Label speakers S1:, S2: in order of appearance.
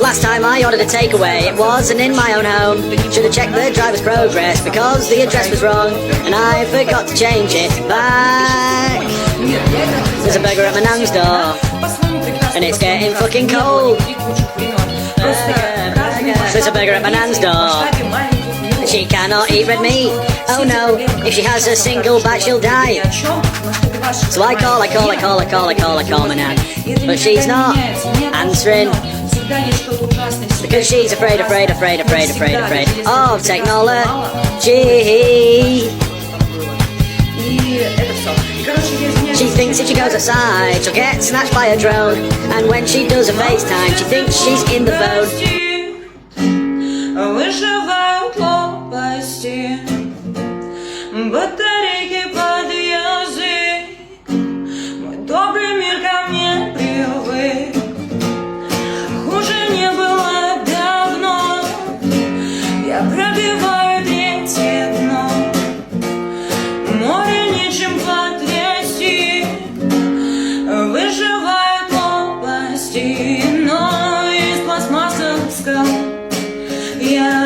S1: Last time I ordered a takeaway, it wasn't in my own home. Should have checked the driver's progress because the address was wrong, and I forgot to change it back. There's a burger at my nan's door, and it's getting fucking cold. There's a burger at my nan's door, and she cannot eat red meat. Oh no, if she has a single bite she'll die. So I call my nan, but she's not answering, because she's afraid of technology. She thinks if she goes outside she'll get snatched by a drone, and when she does a FaceTime she thinks she's in the phone.
S2: Выживают лопасти, батарейки под язык. Мой добрый мир ко мне привык. Хуже не было давно. Я пробиваю третье дно. Море нечем потрясти. Выживают лопасти, но из пластмассовых скал я